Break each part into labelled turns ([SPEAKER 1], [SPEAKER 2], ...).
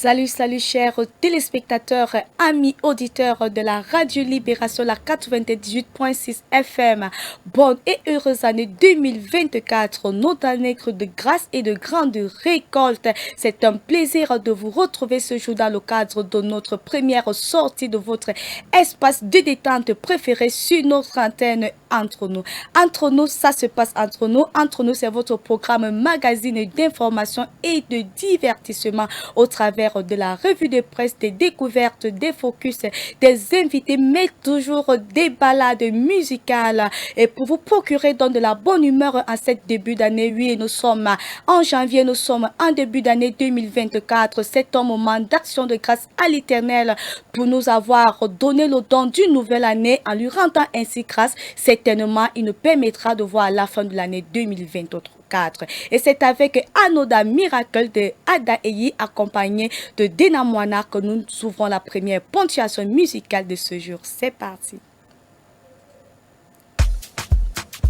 [SPEAKER 1] Salut, salut chers téléspectateurs, amis auditeurs de la Radio Libération, la 98.6 FM. Bonne et heureuse année 2024, notre année de grâce et de grande récolte. C'est un plaisir de vous retrouver ce jour dans le cadre de notre première sortie de votre espace de détente préféré sur notre antenne Entre nous. Entre nous, ça se passe entre nous. Entre nous, c'est votre programme magazine d'information et de divertissement au travers de la revue de presse, des découvertes, des focus, des invités, mais toujours des balades musicales. Et pour vous procurer donc de la bonne humeur en cette début d'année, oui, nous sommes en janvier, nous sommes en début d'année 2024. C'est un moment d'action de grâce à l'Éternel pour nous avoir donné le don d'une nouvelle année en lui rendant ainsi grâce. Certainement, il nous permettra de voir la fin de l'année 2024. Et c'est avec Anoda Miracle de Ada Eyi accompagné de Dena Moana que nous ouvrons la première ponctuation musicale de ce jour. C'est parti.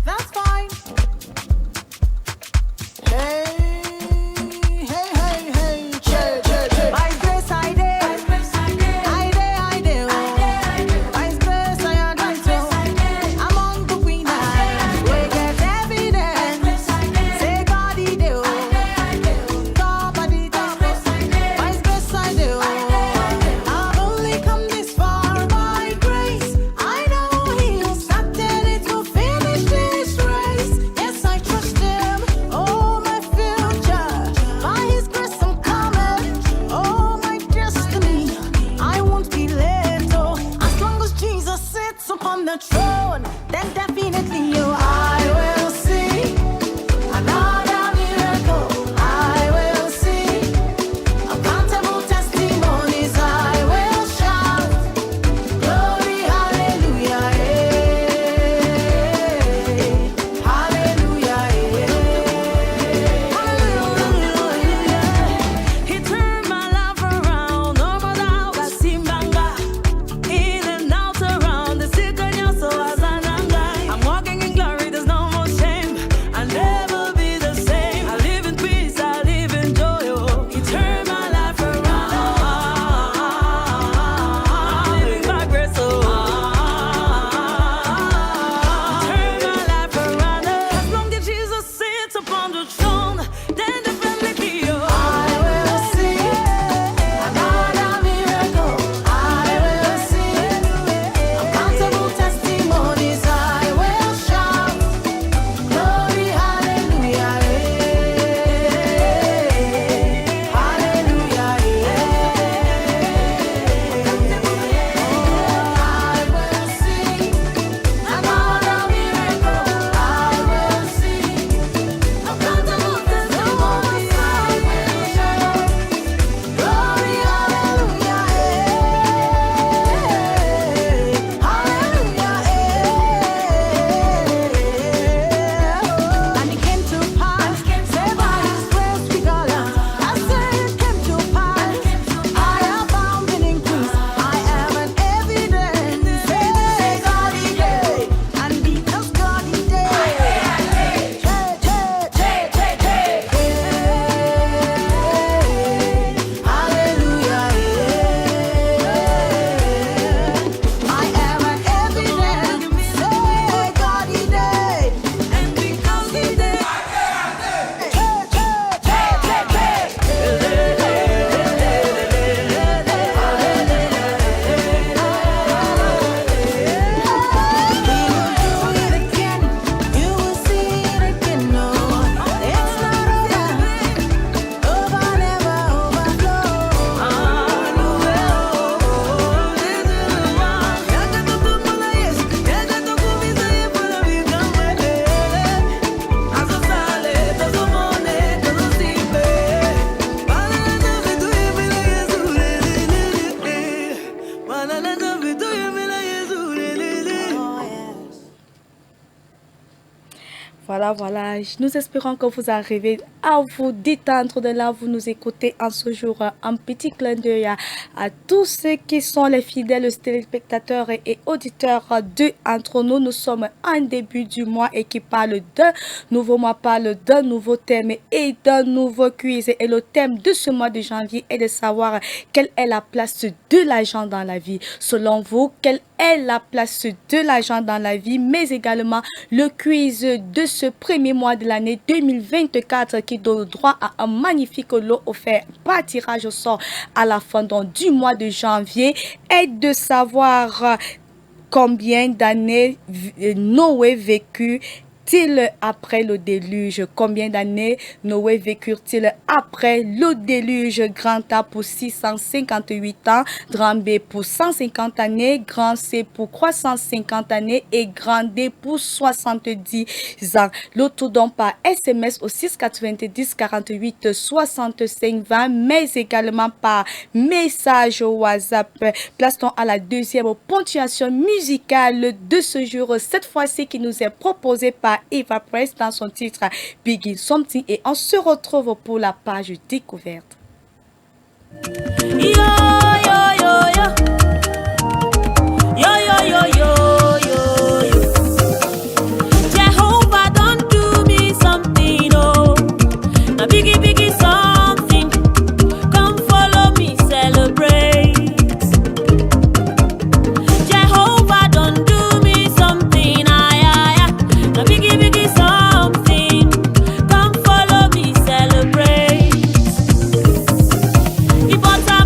[SPEAKER 2] That's fine. Hey, hey, hey, hey, che, che, che. By grace I did. I did. By grace I advance. Among the queen we get evidence. Say God he do. Top of the top. By grace I do. I've only come this far by grace. I
[SPEAKER 1] Voilà. Nous espérons que vous arrivez à vous détendre de là, vous nous écoutez en ce jour. Un petit clin d'œil à tous ceux qui sont les fidèles téléspectateurs et auditeurs de Entre nous. Nous sommes en début du mois et qui parle d'un nouveau mois, parle d'un nouveau thème et d'un nouveau quiz. Et le thème de ce mois de janvier est de savoir quelle est la place de l'argent dans la vie. Selon vous, quelle est la place de l'argent dans la vie, mais également le quiz de ce premier mois de l'année 2024 qui donne droit à un magnifique lot offert par tirage au sort à la fin du mois de janvier est de savoir combien d'années Noé vécut il après le déluge? Combien d'années Noé vécut-il après le déluge? Grand A pour 658 ans, grand B pour 150 années, grand C pour 350 années et grand D pour 70 ans. Le tout donc par SMS au 690 48 65 20, mais également par message au WhatsApp. Place-t-on à la deuxième ponctuation musicale de ce jour, cette fois-ci qui nous est proposée par Eva Press dans son titre Begin Something, et on se retrouve pour la page découverte.
[SPEAKER 3] Yo, yo, yo, yo. Yo, yo, yo, yo, yo, yo. Jehovah don't do me something, oh. Now biggie, biggie something. Come follow me, celebrate. Jehovah don't do me something, now biggie, biggie something. Come follow me, celebrate. He bought a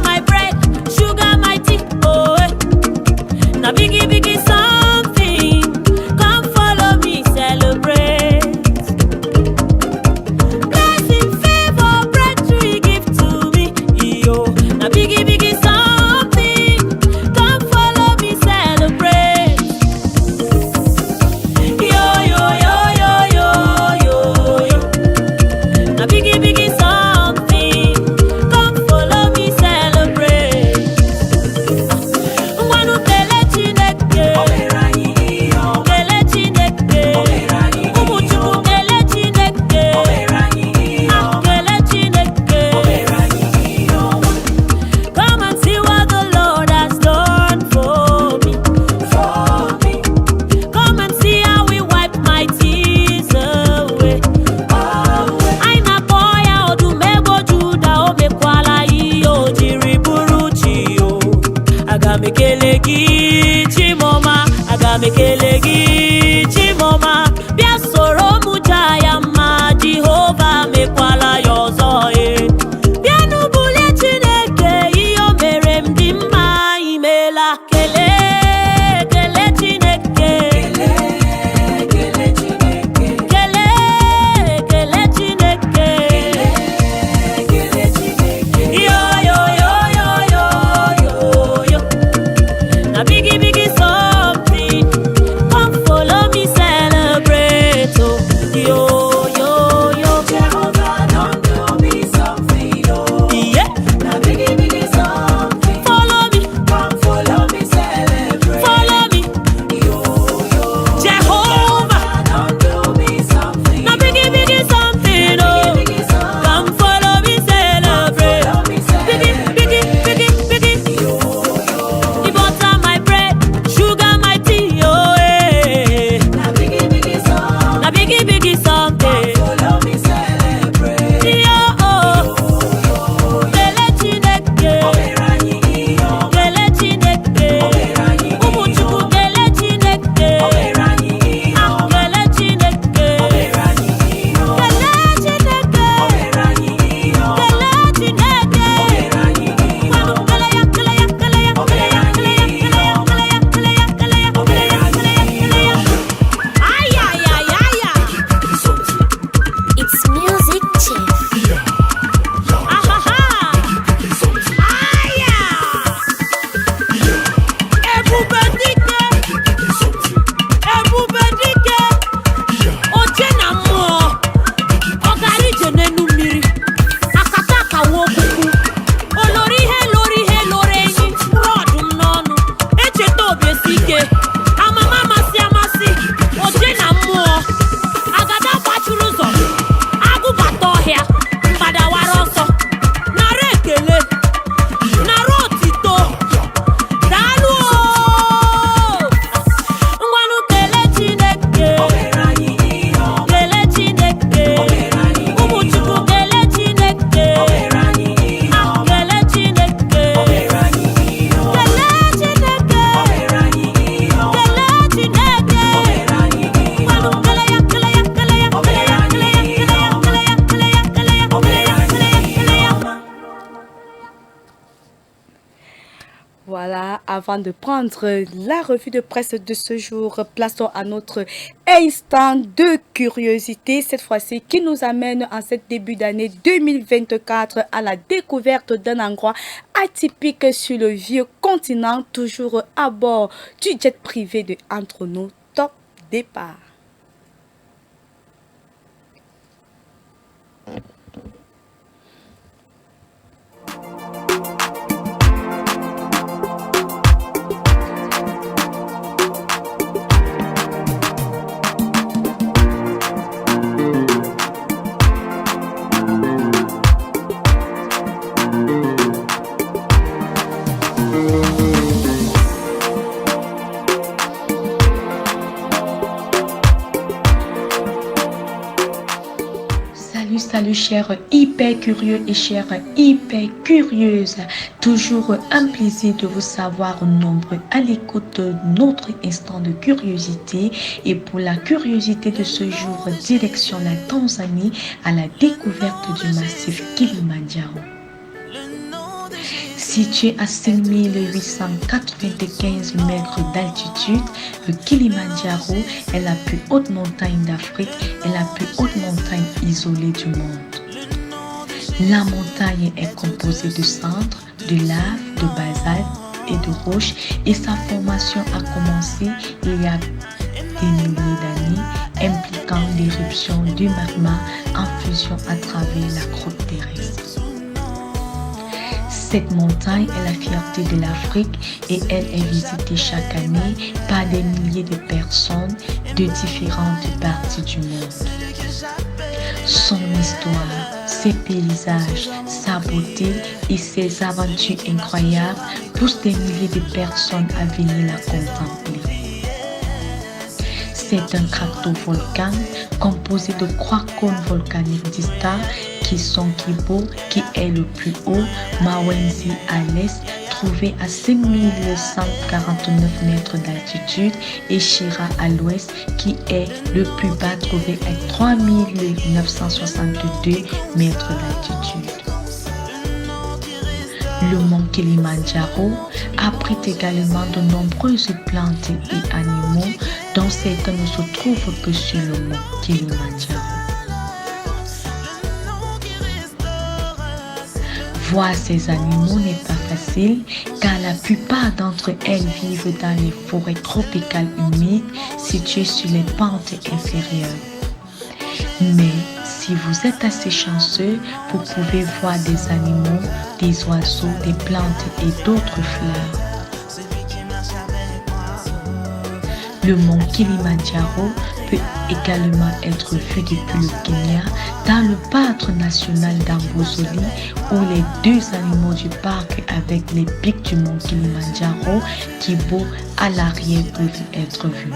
[SPEAKER 1] Voilà, avant de prendre la revue de presse de ce jour, plaçons à notre instant de curiosité, cette fois-ci qui nous amène en cette début d'année 2024 à la découverte d'un endroit atypique sur le vieux continent, toujours à bord du jet privé de Entre nous. Top départ.
[SPEAKER 4] Salut chers hyper curieux et chères hyper curieuses. Toujours un plaisir de vous savoir nombreux à l'écoute de notre instant de curiosité. Et pour la curiosité de ce jour, direction la Tanzanie à la découverte du massif Kilimandjaro. Situé à 5895 mètres d'altitude, le Kilimandjaro est la plus haute montagne d'Afrique et la plus haute montagne isolée du monde. La montagne est composée de cendres, de lave, de basalte et de roches et sa formation a commencé il y a des milliers d'années, impliquant l'éruption du magma en fusion à travers la croûte terrestre. Cette montagne est la fierté de l'Afrique et elle est visitée chaque année par des milliers de personnes de différentes parties du monde. Son histoire, ses paysages, sa beauté et ses aventures incroyables poussent des milliers de personnes à venir la contempler. C'est un cratovolcan composé de 3 cônes volcaniques distincts qui sont Kibo, qui est le plus haut, Mawenzi à l'est, trouvé à 5149 mètres d'altitude, et Shira à l'ouest, qui est le plus bas, trouvé à 3962 mètres d'altitude. Le mont Kilimandjaro abrite également de nombreuses plantes et animaux, dont certains ne se trouvent que sur le mont Kilimandjaro. Voir ces animaux n'est pas facile car la plupart d'entre elles vivent dans les forêts tropicales humides situées sur les pentes inférieures. Mais si vous êtes assez chanceux, vous pouvez voir des animaux, des oiseaux, des plantes et d'autres fleurs. Le mont Kilimandjaro peut également être vu depuis le Kenya dans le parc national d'Amboseli où les 2 animaux du parc avec les pics du mont Kilimandjaro qui beau à l'arrière peuvent être vus.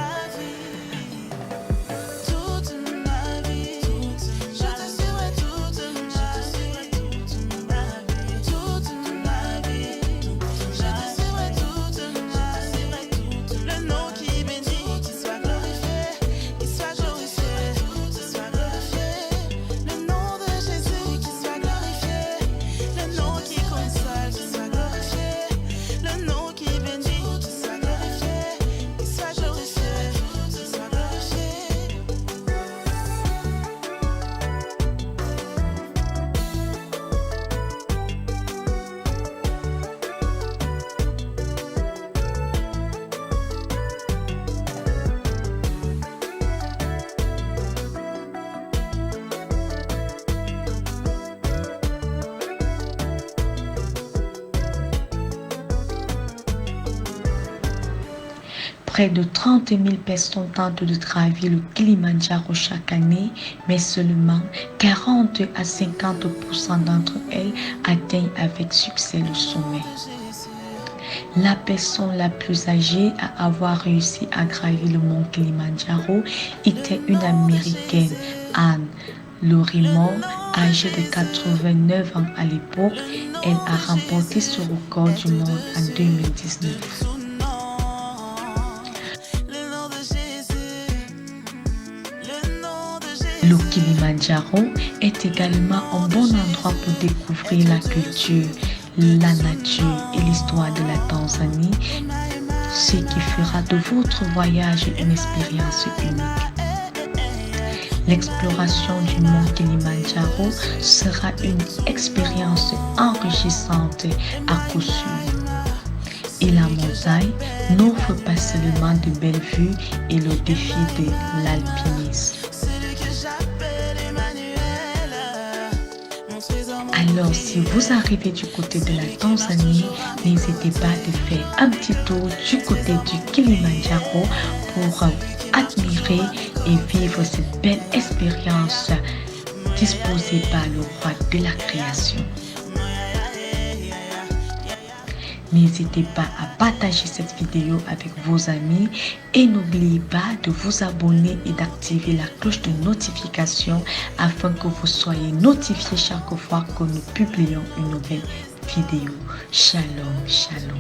[SPEAKER 4] Près de 30 000 personnes tentent de gravir le Kilimandjaro chaque année, mais seulement 40 à 50% d'entre elles atteignent avec succès le sommet. La personne la plus âgée à avoir réussi à gravir le mont Kilimandjaro était une Américaine, Anne Lorimore, âgée de 89 ans à l'époque. Elle a remporté ce record du monde en 2019. Le Kilimandjaro est également un bon endroit pour découvrir la culture, la nature et l'histoire de la Tanzanie. Tanzanie, ce qui fera de votre voyage une expérience unique. L'exploration du mont Kilimandjaro sera une expérience enrichissante à coup sûr. Et la montagne n'offre pas seulement de belles vues et le défi de l'alpinisme. Alors, si vous arrivez du côté de la Tanzanie, n'hésitez pas de faire un petit tour du côté du Kilimandjaro pour admirer et vivre cette belle expérience disposée par le roi de la création. N'hésitez pas à partager cette vidéo avec vos amis et n'oubliez pas de vous abonner et d'activer la cloche de notification afin que vous soyez notifiés chaque fois que nous publions une nouvelle vidéo. Shalom, shalom.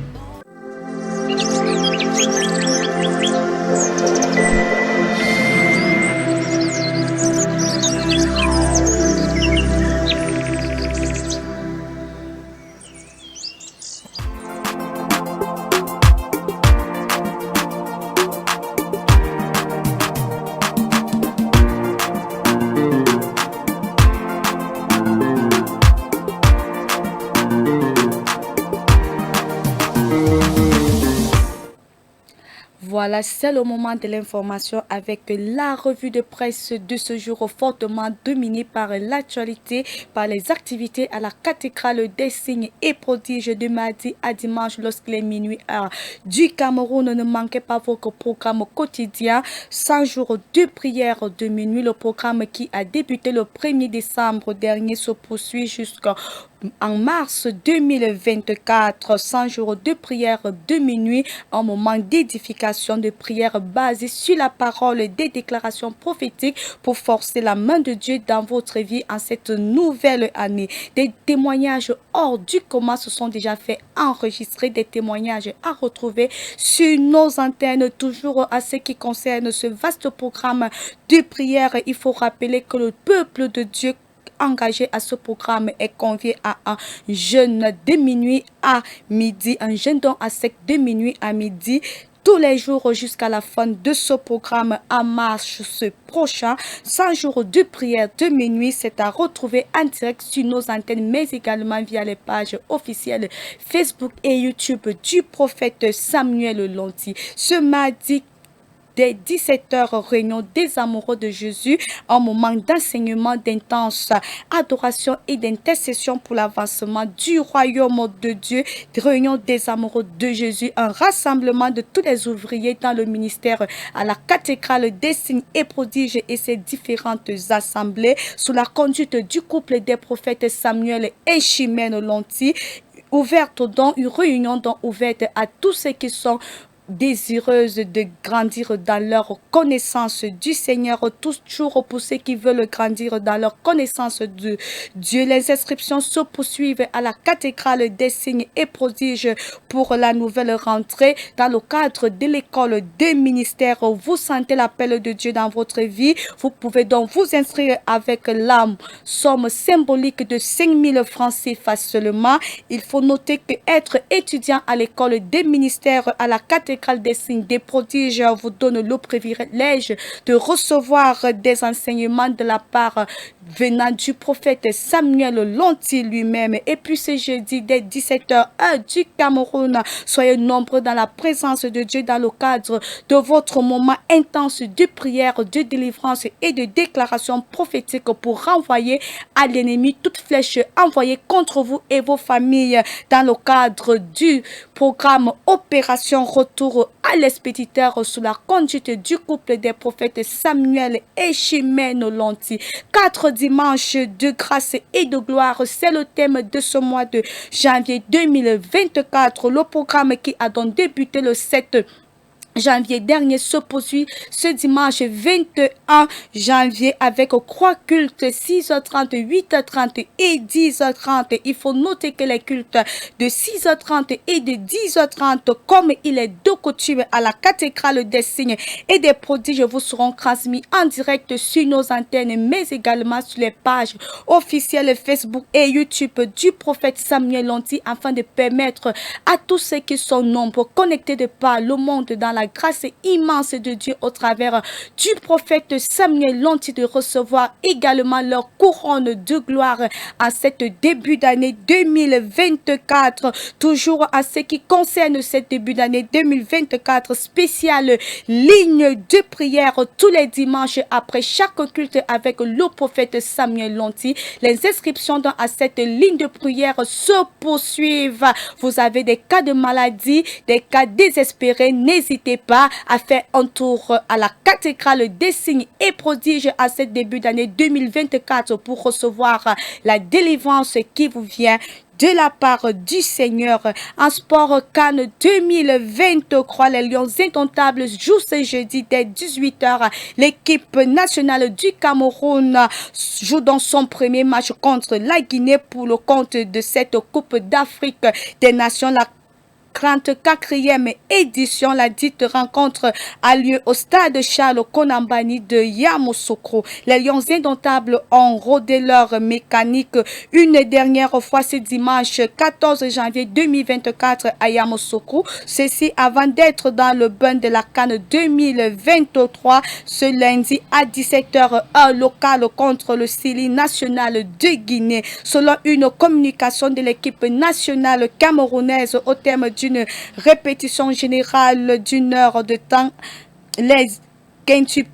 [SPEAKER 1] Voilà, c'est le moment de l'information avec la revue de presse de ce jour fortement dominée par l'actualité, par les activités à la cathédrale des signes et prodiges de mardi à dimanche lorsqu'il est minuit heure du Cameroun. Ne manquez pas votre programme quotidien, 100 jours de prière de minuit. Le programme qui a débuté le 1er décembre dernier se poursuit jusqu'en mars 2024, 100 jours de prière de minuit, un moment d'édification de prière basé sur la parole des déclarations prophétiques pour forcer la main de Dieu dans votre vie en cette nouvelle année. Des témoignages hors du commun se sont déjà fait enregistrer, des témoignages à retrouver sur nos antennes. Toujours à ce qui concerne ce vaste programme de prière, il faut rappeler que le peuple de Dieu engagé à ce programme est convié à un jeûne de minuit à midi, un jeûne don à sec de minuit à midi tous les jours jusqu'à la fin de ce programme en mars ce prochain. 100 jours de prière de minuit, c'est à retrouver en direct sur nos antennes, mais également via les pages officielles Facebook et YouTube du prophète Samuel Lonti. Ce mardi, dès 17h, réunion des amoureux de Jésus, un moment d'enseignement, d'intense adoration et d'intercession pour l'avancement du royaume de Dieu. Réunion des amoureux de Jésus, un rassemblement de tous les ouvriers dans le ministère à la cathédrale des signes et prodiges et ses différentes assemblées sous la conduite du couple des prophètes Samuel et Chimène Lonti. Ouverte dans une réunion ouverte à tous ceux qui sont désireuses de grandir dans leur connaissance du Seigneur, toujours pour ceux qui veulent grandir dans leur connaissance de Dieu. Les inscriptions se poursuivent à la cathédrale des signes et prodiges pour la nouvelle rentrée dans le cadre de l'école des ministères. Vous sentez l'appel de Dieu dans votre vie, vous pouvez donc vous inscrire avec la somme symbolique de 5 000 francs CFA seulement. Il faut noter que être étudiant à l'école des ministères à la cathédrale des signes des prodiges vous donne le privilège de recevoir des enseignements de la part venant du prophète Samuel Lonti lui-même. Et puis ce jeudi dès 17h heure du Cameroun, soyez nombreux dans la présence de Dieu dans le cadre de votre moment intense de prière, de délivrance et de déclaration prophétique pour renvoyer à l'ennemi toute flèche envoyée contre vous et vos familles dans le cadre du programme Opération Retour à l'expéditeur sous la conduite du couple des prophètes Samuel et Chimène Lonti. 4 dimanches de grâce et de gloire, c'est le thème de ce mois de janvier 2024. Le programme qui a donc débuté le 7 janvier dernier se poursuit ce dimanche 21 janvier avec 3 cultes 6h30, 8h30 et 10h30. Il faut noter que les cultes de 6h30 et de 10h30, comme il est de coutume à la cathédrale des signes et des prodiges, vous seront transmis en direct sur nos antennes, mais également sur les pages officielles Facebook et YouTube du prophète Samuel Lanty, afin de permettre à tous ceux qui sont nombreux connectés de par le monde dans la grâce immense de Dieu au travers du prophète Samuel Lanty de recevoir également leur couronne de gloire en cette début d'année 2024. Toujours à ce qui concerne cette début d'année 2024, spéciale ligne de prière tous les dimanches après chaque culte avec le prophète Samuel Lanty. Les inscriptions à cette ligne de prière se poursuivent. Vous avez des cas de maladie, des cas désespérés, n'hésitez pas à faire un tour à la cathédrale des signes et prodiges à ce début d'année 2024 pour recevoir la délivrance qui vous vient de la part du Seigneur. En sport Cannes 2023, les Lions indomptables jouent ce jeudi dès 18h. L'équipe nationale du Cameroun joue dans son premier match contre la Guinée pour le compte de cette Coupe d'Afrique des Nations. La 34e édition, la dite rencontre a lieu au stade Charles Konambani de Yamoussoukro. Les Lions indomptables ont rodé leur mécanique une dernière fois ce dimanche 14 janvier 2024 à Yamoussoukro. Ceci avant d'être dans le bain de la CAN 2023 ce lundi à 17h heure locale contre le Sili national de Guinée. Selon une communication de l'équipe nationale camerounaise, au terme d'une répétition générale d'une heure de temps, les quintuples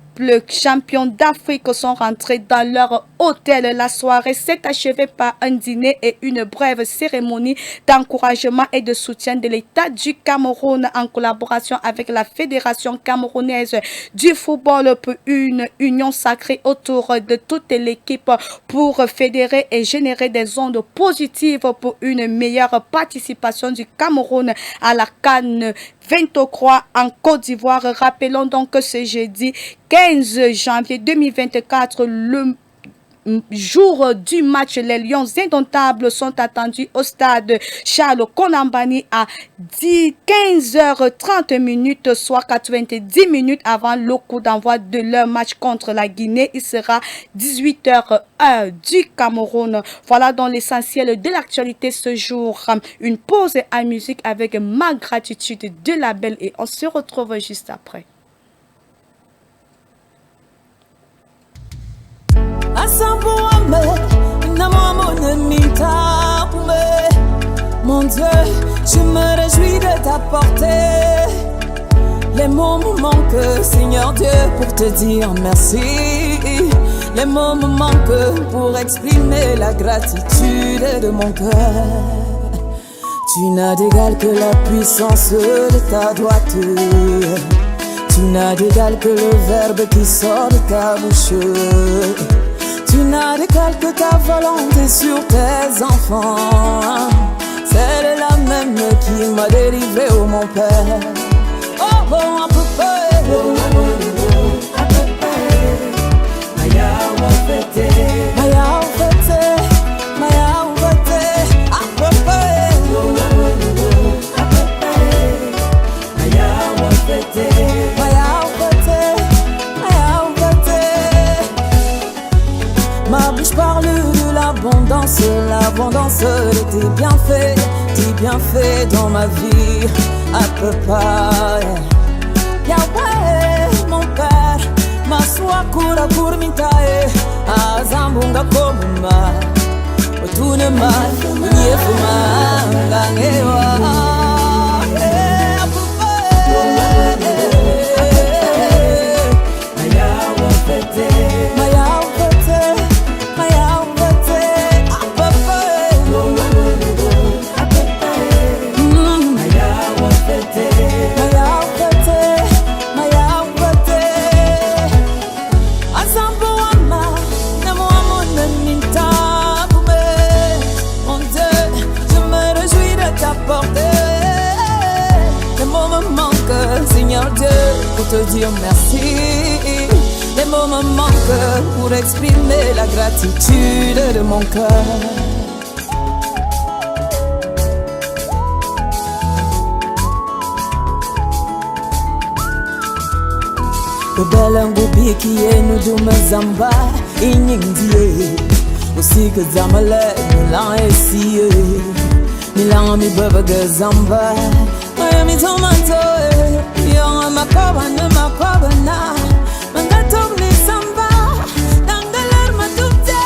[SPEAKER 1] champions d'Afrique sont rentrés dans leur hôtel. La soirée s'est achevée par un dîner et une brève cérémonie d'encouragement et de soutien de l'État du Cameroun en collaboration avec la Fédération camerounaise du football pour une union sacrée autour de toute l'équipe pour fédérer et générer des ondes positives pour une meilleure participation du Cameroun à la CAN 23 en Côte d'Ivoire. Rappelons donc que ce jeudi 15 janvier 2024, le jour du match, les Lions indomptables sont attendus au stade Charles Konambani à 15h30, soit 90 minutes avant le coup d'envoi de leur match contre la Guinée. Il sera 18h heure du Cameroun. Voilà donc l'essentiel de l'actualité ce jour. Une pause à musique avec Ma Gratitude de la Belle et on se retrouve juste après.
[SPEAKER 3] Mon Dieu, je me réjouis de t'apporter. Les mots me manquent, Seigneur Dieu, pour te dire merci. Les mots me manquent pour exprimer la gratitude de mon cœur. Tu n'as d'égal que la puissance de ta droite. Tu n'as d'égal que le verbe qui sort de ta bouche. Tu n'as d'égal que ta volonté sur tes enfants. C'est la même qui m'a délivré, oh mon Père. Oh, oh, à peu près. Oh, à peu près. Maya, on va fêter. Maya, on va fêter. Maya, on va fêter. À peu près. Oh, à peu près. Maya, on va fêter. Maya, on va fêter. Maya, on va fêter. Ma bouche parle de l'abondance de tes bienfaits dans ma vie, à peu près. Yahweh, mon Père, ma soie cura pour m'itae, azambunga komuma, otunema, nyefuma, ngangewa. Porter pour te dire merci. Les mots me manquent pour exprimer la gratitude de mon cœur. Bebelangu biki yenu dumazamba inyingdiye Usika zamale milan esiye Milan mi bebe zamba Maya mi tomato Yonga makabana Mangatom ni samba Dangalar madubte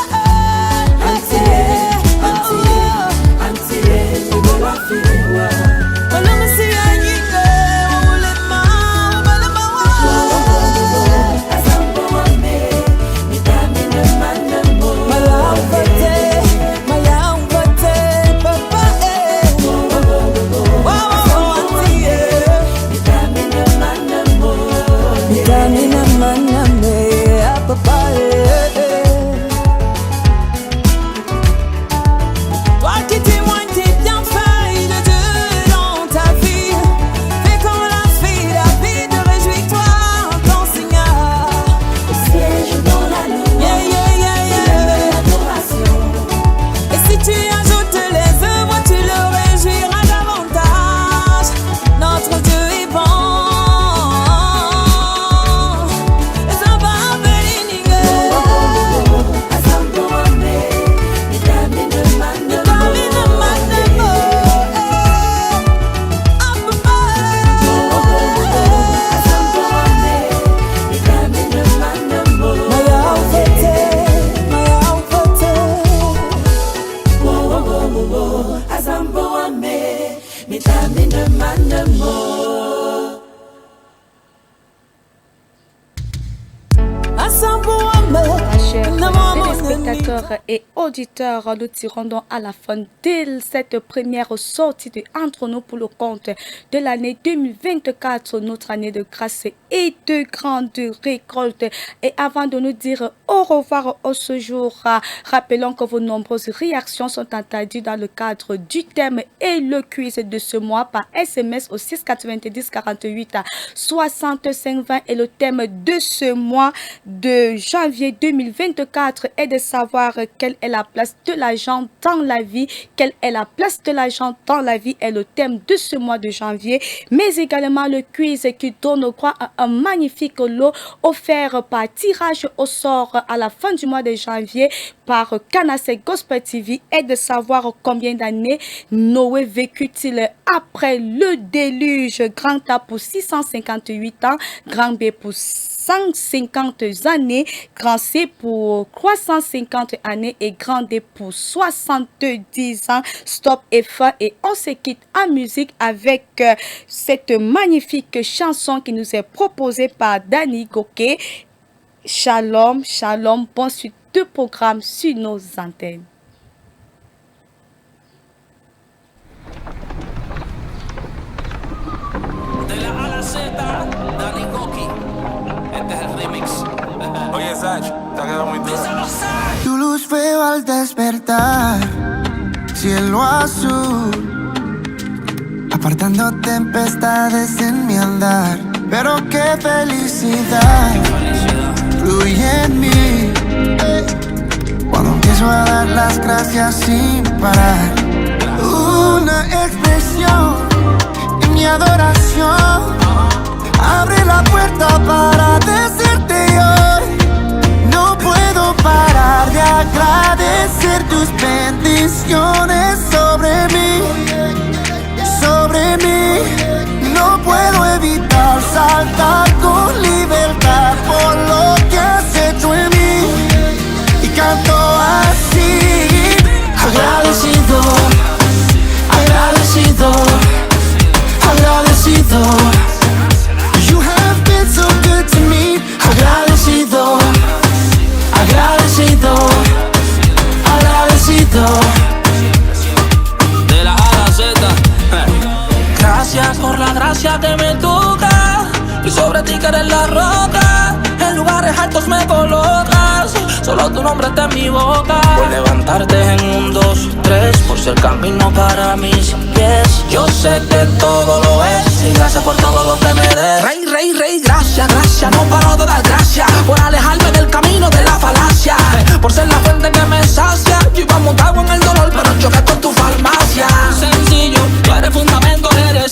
[SPEAKER 3] Antiye Ugola fiwa Wala masiya yinge Ulema
[SPEAKER 1] Et auditeurs, nous tirons donc à la fin de cette première sortie de Entre nous pour le compte de l'année 2024, notre année de grâce et de grande récolte. Et avant de nous dire au revoir ce jour, rappelons que vos nombreuses réactions sont attendues dans le cadre du thème et le quiz de ce mois par SMS au 690 48 65 20. Et le thème de ce mois de janvier 2024 est de savoir quelle est la place de l'argent dans la vie. Quelle est la place de l'argent dans la vie est le thème de ce mois de janvier. Mais également le quiz qui donne quoi un magnifique lot offert par tirage au sort à la fin du mois de janvier par Canacé Gospel TV est de savoir combien d'années Noé vécut-il après le déluge. Grand A pour 658 ans, grand B pour 150 années, grand C pour 350 années et grand D pour 70 ans. Stop et fin et on se quitte en musique avec cette magnifique chanson qui nous est proposée par Danny Goké. Shalom, shalom, bonne suite de programme sur nos antennes.
[SPEAKER 5] De la A a la Z, Danny Goké. Este es el remix. Oye, Zach, te ha quedado muy duro.
[SPEAKER 2] Tu luz veo al despertar, cielo azul, apartando tempestades en mi andar. Pero qué felicidad fluye en mí cuando empiezo a dar las gracias sin parar. Una expresión en mi adoración abre la puerta para decirte hoy. No puedo parar de agradecer tus bendiciones sobre mí, sobre mí. No puedo evitar saltar con libertad por lo que has hecho en mí. Y canto así, agradecido, agradecido, agradecido. You have been so good to me. Agradecido, agradecido, agradecido.
[SPEAKER 5] De la A a la Z. Gracias por la gracia que me toca y sobre ti que eres la roca. En lugares altos me colocas, solo tu nombre está en mi boca. Por levantarte en 1, 2, 3, por ser camino para mis pies. Yo sé que todo lo es y gracias por todo lo que me des. Rey, rey, rey, gracias, gracias. No paro de dar gracias por alejarme del camino de la falacia, por ser la fuente que me sacia. Yo iba montado en el dolor, pero choqué con tu farmacia. Sencillo, tú eres fundamento, eres